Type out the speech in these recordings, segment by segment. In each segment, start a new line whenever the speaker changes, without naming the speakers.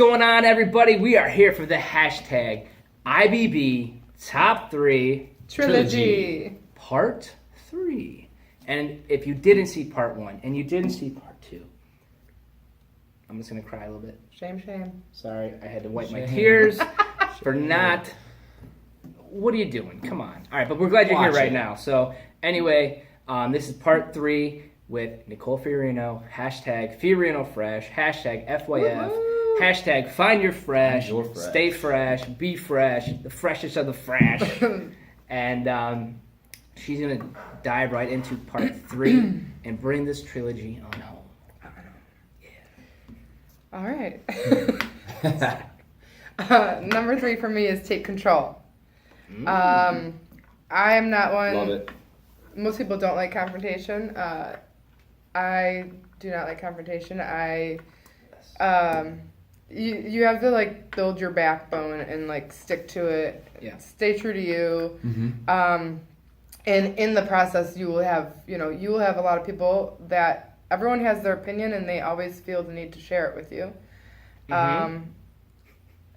going on, everybody? We are here for the hashtag IBB Top 3
Trilogy.
Part 3. And if you didn't see Part 1 and you didn't see Part 2, I'm just going to cry a little bit.
Shame.
Sorry, I had to wipe my tears for not... What are you doing? Come on. All right, but we're glad you're here right now. So anyway, this is Part 3 with Nicole Fiorino, hashtag Fiorino Fresh, hashtag FYF, hashtag Find Your Fresh, stay fresh, be fresh, the freshest of the fresh. And she's going to dive right into Part 3 and bring this trilogy on home. Yeah.
All right. Number 3 for me is take control. I am not one.
Love it.
Most people don't like confrontation. I do not like confrontation. You have to like build your backbone and like stick to it.
Yeah.
Stay true to you.
Mm-hmm.
And in the process, you will have a lot of people that everyone has their opinion and they always feel the need to share it with you.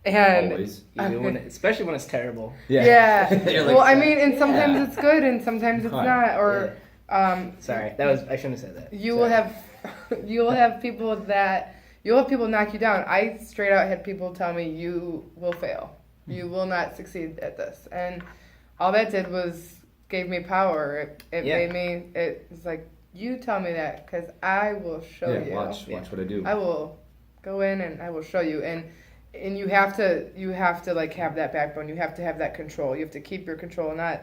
And
always.
Especially when it's terrible.
Yeah.
Like,
well, I mean, and sometimes it's good and sometimes it's not. Or
sorry, I shouldn't have said that.
you will have people knock you down. I straight out had people tell me you will fail. You will not succeed at this. And all that did was gave me power. It made me. It was like, you tell me that because I will show you.
Watch what I do.
I will go in and I will show you. And you have to like have that backbone. You have to have that control. You have to keep your control, not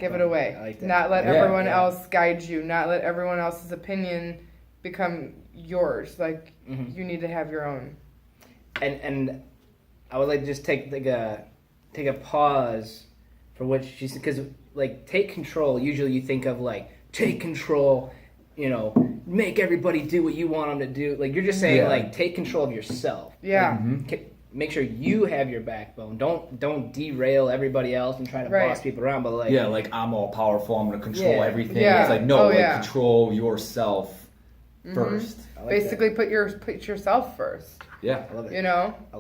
give it away.
I like that.
Not let everyone else guide you. Not let everyone else's opinion become yours. Like you need to have your own.
And I would like to just take a pause for what she said, because like take control. Usually you think of like take control. Make everybody do what you want them to do. Like you're just saying, like take control of yourself.
Yeah.
Like, make sure you have your backbone. Don't derail everybody else and try to boss people around. But like
like I'm all powerful. I'm gonna control everything.
Yeah.
It's like no, control yourself first.
Like basically, put yourself first.
Yeah,
I love it.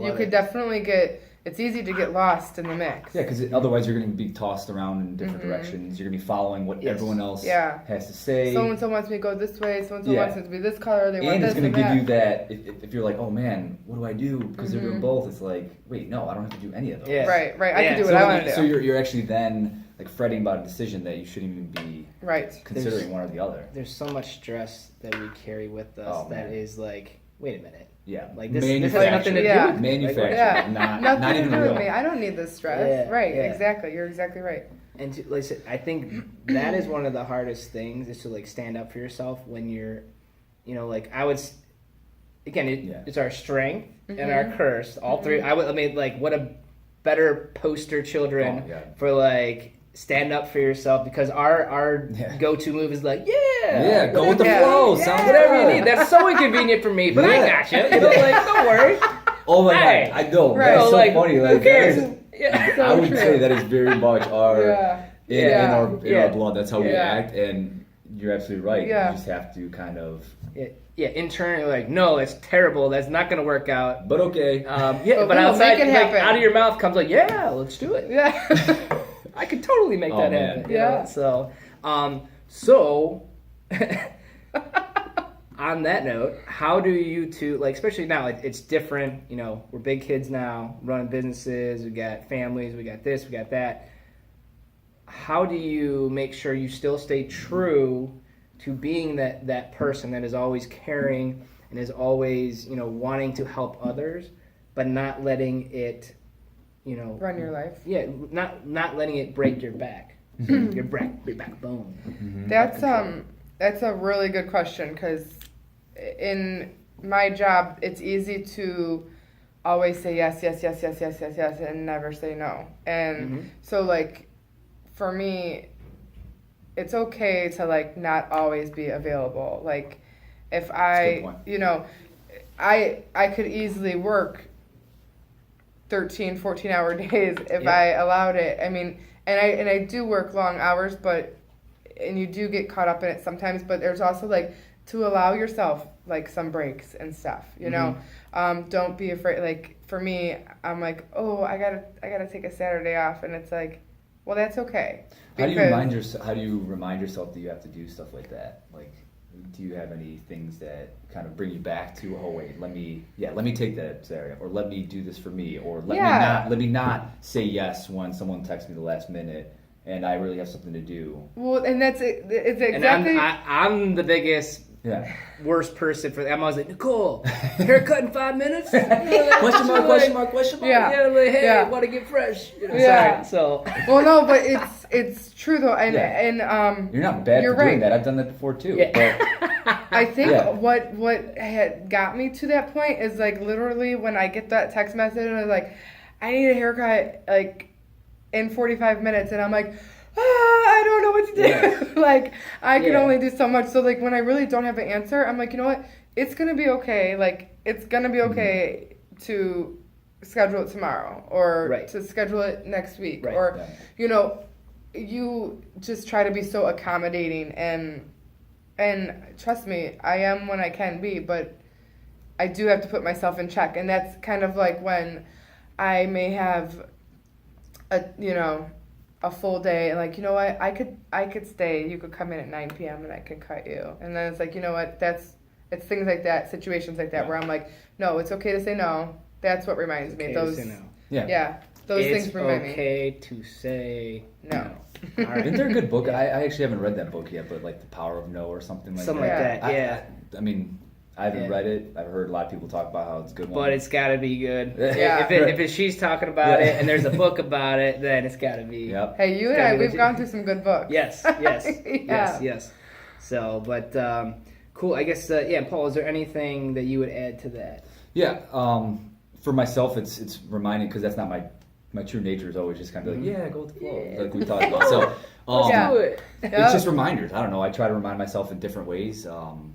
You could definitely get. It's easy to get lost in the mix.
Yeah, because otherwise you're going to be tossed around in different directions. You're going to be following what everyone else has to say.
So-and-so wants me to go this way. So-and-so wants it to be this color. They want
and
this
it's going
and
to give you that, if you're like, oh man, what do I do? Because they're doing both. It's like, wait, no, I don't have to do any of those.
Yeah. Right. I can do what I want to do.
So you're actually then like fretting about a decision that you shouldn't even be considering one or the other.
There's so much stress that we carry with us that is like, wait a minute.
Yeah,
like this has nothing to do with me.
Manufacturing, not
nothing
even
to do
real.
with me. I don't need this stress. Exactly. You're exactly right.
And like I said, I think that is one of the hardest things is to like stand up for yourself when you're, like I would. Again, it's our strength and our curse. All three. What a better poster children for like. Stand up for yourself, because our go-to move is like
go with the flow, sound
whatever you need. That's so inconvenient for me, but I got you. Don't worry.
Oh my god, I know. That's so funny. Like,
who cares?
I would say that is very much our in our blood. That's how we act, and you're absolutely right. You just have to kind of
internally like, no, that's terrible. That's not going to work out.
But okay.
But outside, like, out of your mouth comes like, let's do it.
Yeah.
I could totally make that happen.
Yeah.
So, on that note, how do you two, like, especially now, it's different. We're big kids now, running businesses. We got families. We got this. We got that. How do you make sure you still stay true to being that person that is always caring and is always, wanting to help others, but not letting it,
run your life.
Yeah, not letting it break your back, your backbone.
That's a really good question, because in my job, it's easy to always say yes, and never say no. And so like, for me, it's okay to like not always be available. Like, if I could easily work 13, 14-hour days if I allowed it. I mean, and I do work long hours, and you do get caught up in it sometimes, but there's also like to allow yourself like some breaks and stuff, you know. Don't be afraid. Like for me, I'm like, oh, I gotta take a Saturday off, and it's like, well, that's okay.
How do you remind yourself that you have to do stuff like that? Like, do you have any things that kind of bring you back to, oh wait, let me take that Saturday, or let me do this for me, or let me not say yes when someone texts me the last minute and I really have something to do.
Well, and it's exactly.
And I'm the biggest.
Yeah.
Worst person for that. I'm always like, Nicole, haircut in 5 minutes?
Question mark.
Yeah, like, hey, want to get fresh? You know, sorry. So.
Well, no, but it's true though, and
you're not bad for doing that. I've done that before too.
Yeah.
But
I think what had got me to that point is like literally when I get that text message and I was like, I need a haircut like in 45 minutes, and I'm like, I don't know what to do. Yeah. Like, I can only do so much. So, like, when I really don't have an answer, I'm like, you know what? It's going to be okay. Like, it's going to be okay to schedule it tomorrow or to schedule it next week. Right. Or, you know, you just try to be so accommodating. And trust me, I am when I can be, but I do have to put myself in check. And that's kind of like when I may have a full day, and like, you know what, I could stay, you could come in at 9 p.m. and I could cut you. And then it's like, you know what, it's things like that, situations like that where I'm like, no, it's okay to say no. That's what reminds me. Those things remind me. It's okay
to say
no.
All right.
Isn't there a good book? I actually haven't read that book yet, but like The Power of No or something like that.
Something like that,
I mean, I haven't read it. I've heard a lot of people talk about how it's a good one.
But it's got to be good.
Yeah.
If she's talking about it and there's a book about it, then it's got to be.
Yep.
Hey, you and I, we've gone through some good books.
Yes. Yes. So, but cool. I guess, Paul, is there anything that you would add to that?
Yeah. For myself, it's reminding, because that's not my true nature is always just kind of like, go with the flow, like we talked about. So,
let's do it.
It's just reminders. I don't know. I try to remind myself in different ways. I'll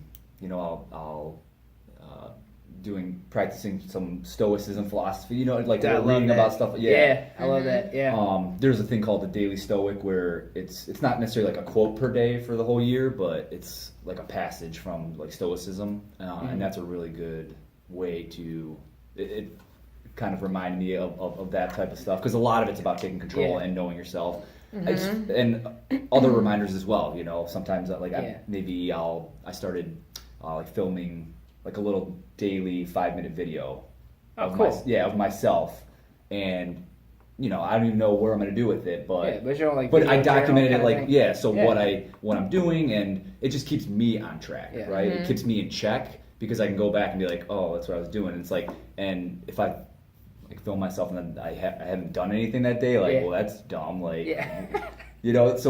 practicing some stoicism philosophy, like reading about stuff.
Yeah, I love that. Yeah.
There's a thing called the Daily Stoic where it's not necessarily like a quote per day for the whole year, but it's like a passage from like Stoicism, and that's a really good way to it kind of remind me of that type of stuff, because a lot of it's about taking control and knowing yourself. And other reminders as well. Sometimes I started like filming like a little daily 5-minute video of myself, and I don't even know where I'm going to do with it, but I documented it what I'm doing, and it just keeps me on track, right? It keeps me in check, because I can go back and be like, oh, that's what I was doing. And it's like, and if I film myself and then I haven't done anything that day, well, that's dumb, so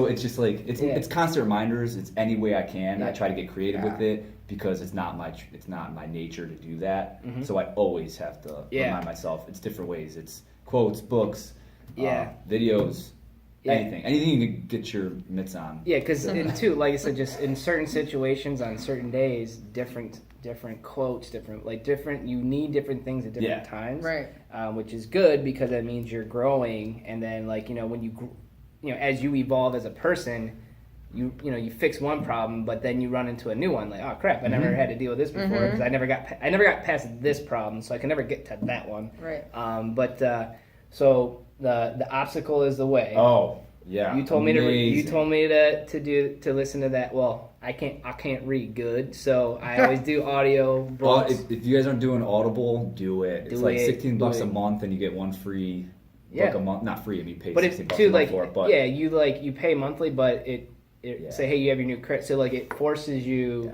it's just like it's constant reminders. It's any way I can. I try to get creative with it, because it's not my nature to do that. So I always have to remind myself. It's different ways. It's quotes, books, videos, anything you can get your mitts on.
Yeah, because like I said, just in certain situations on certain days, different quotes, you need different things at different times,
right?
Which is good, because that means you're growing, and then when you as you evolve as a person, you fix one problem, but then you run into a new one. Like, oh crap, I never had to deal with this before, because I never got past this problem, so I can never get to that one.
Right.
So the obstacle is the way.
Oh yeah.
You told me to listen to that. Well, I can't read good, so I always do audio books.
Well, if you guys aren't doing Audible, do it. It's like $16 a month, and you get one free book a month. Not free, I mean, pay $16 a month for it. But
you pay monthly, but it say, hey, you have your new credit, so it forces you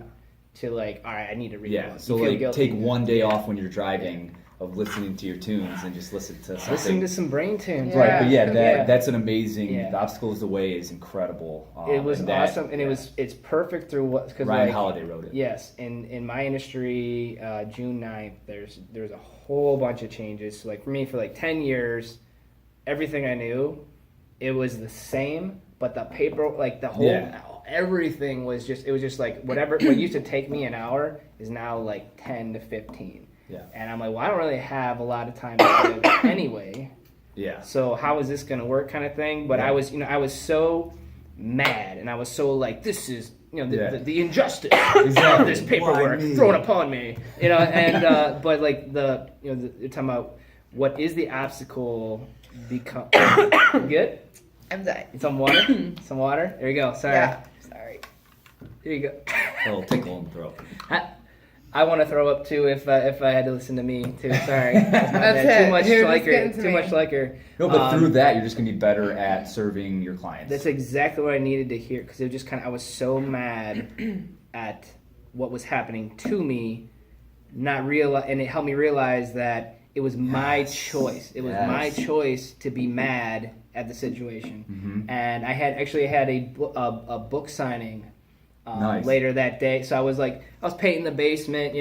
to all right, I need to read.
Yeah, so take one day off when you're driving of listening to your tunes, and just listen to something.
Listen to some brain tunes.
Right, but that's an amazing. The Obstacle is the Way is incredible.
It was awesome, and it's perfect through because
Ryan Holiday wrote it.
Yes, in my industry, June 9th, there's a whole bunch of changes. So for me, for 10 years, everything I knew, it was the same, but the paper, the whole everything was just whatever what used to take me an hour is now 10 to 15.
Yeah.
And I'm like, well, I don't really have a lot of time to live anyway.
Yeah.
So how is this going to work, kind of thing? But I was so mad, and I was so this is the injustice
Exactly.
of this paperwork
Why me?
thrown upon me, and but like you're talking about what is the obstacle become good.
I'm dying.
Some water, some water. There you go. Sorry.
Yeah. Sorry.
Here you go.
A little tickle in the throat.
I want to throw up too if I had to listen to me too. Sorry, that's
That's it.
too much
You're just
like her.
getting to
Too
me.
much like her.
No, but through that, you're just gonna be better at serving your clients.
That's exactly what I needed to hear because it was just I was so mad at what was happening to me, and it helped me realize that it was my choice. It was my choice to be mad at the situation, and I had a book signing.
Nice.
Later that day, so I was painting the basement,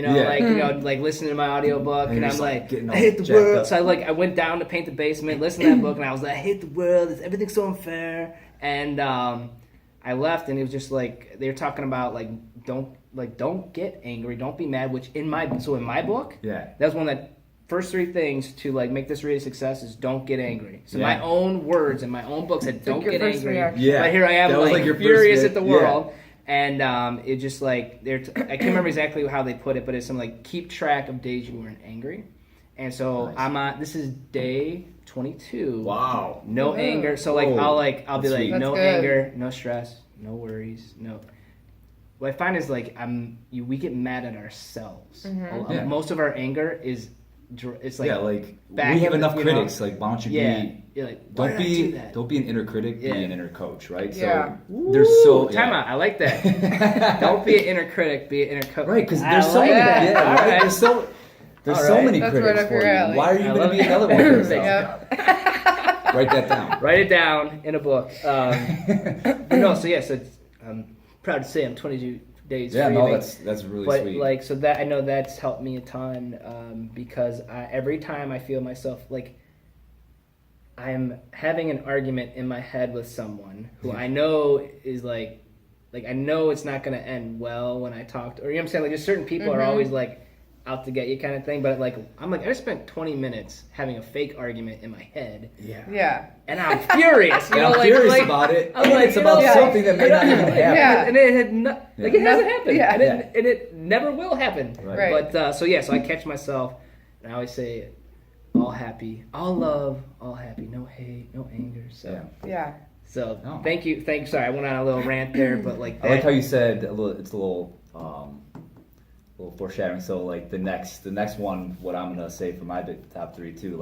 like listening to my audiobook, and I'm like, I hate the world. Up. So I went down to paint the basement, listen to that book, and I was like, I hate the world. Everything's so unfair. And I left, and it was just like they were talking about don't get angry, don't be mad. Which in my book, that's one of the first three things to make this really a success is don't get angry. So my own words in my own book said don't get angry.
Yeah.
But here I am,
your
furious
first
at the world. And it just I can't remember exactly how they put it, but it's something keep track of days you weren't angry. And so nice. This is day 22.
Wow.
No anger. So I'll be like, no anger, no stress, no worries, no. What I find is we get mad at ourselves.
Mm-hmm.
Most of our anger is it's
we have enough critics. Why don't you be?
You're like,
don't be an inner critic. Be an inner coach, right?
Yeah.
So there's
time out. I like that. Don't be an inner critic. Be an inner coach.
Right, because there's so many.
That.
Yeah, right. There's so many
That's
critics
right up
for
your
you.
alley.
Why are you going to be another one for yourself?
Yep.
Write that down.
Write it down in a book. So I'm proud to say I'm 22 days free.
That's really sweet.
So that I know that's helped me a ton because every time I feel myself I'm having an argument in my head with someone who I know is I know it's not going to end well when I talk to, or you know what I'm saying? Just certain people are always out to get you kind of thing, but I just spent 20 minutes having a fake argument in my head.
Yeah.
And I'm furious,
I'm furious about it. It's about something that may not even happen.
Yeah.
And it had it hasn't happened.
Yeah.
And it never will happen.
Right.
But so I catch myself, and I always say, all happy, all love, all happy, no hate, no anger. So
yeah.
So thank you. Sorry, I went on a little rant there, but
I like how you said it's a little foreshadowing. So the next one, what I'm gonna say for my top three too,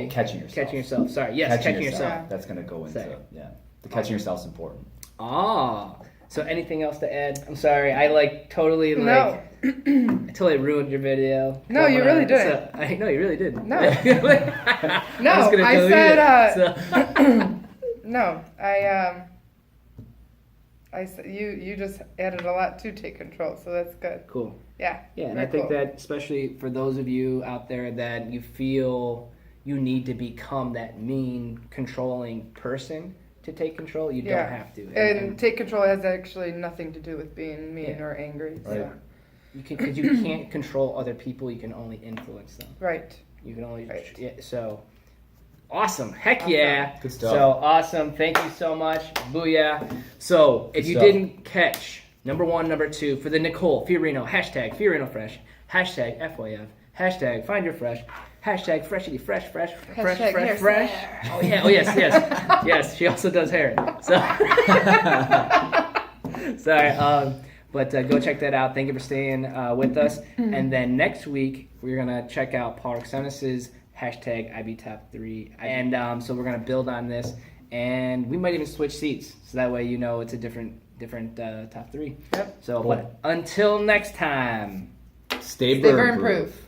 catching yourself.
Catching yourself. Sorry, yes, catching yourself.
Yeah.
That's gonna go into the catching yourself is important.
So anything else to add? I'm sorry, I totally
No.
I totally ruined your video.
No, you really didn't.
No, you really didn't.
No.
No,
I said. No, I said you just added a lot to take control, so that's good.
Cool.
Yeah.
Yeah, and I think that especially for those of you out there that you feel you need to become that mean, controlling person to take control, you don't have to.
And take control has actually nothing to do with being mean or angry.
Right.
So.
Because you can't control other people, you can only influence them.
Right.
You can only so awesome. Heck yeah.
Good stuff.
So awesome. Thank you so much. Booyah. So if you didn't catch number 1, number 2 for the Nicole Fiorino, hashtag FiorinoFresh, hashtag FYF, hashtag Find Your Fresh, hashtag Freshity Fresh. Oh yeah. Oh yes. Yes. She also does hair. So sorry. But go check that out. Thank you for staying with us. And then next week, we're going to check out Paul Ruksenas' hashtag IB.3. And so we're going to build on this. And we might even switch seats. So that way it's a different top 3.
Yep.
So, but until next time.
Stay burn
proof.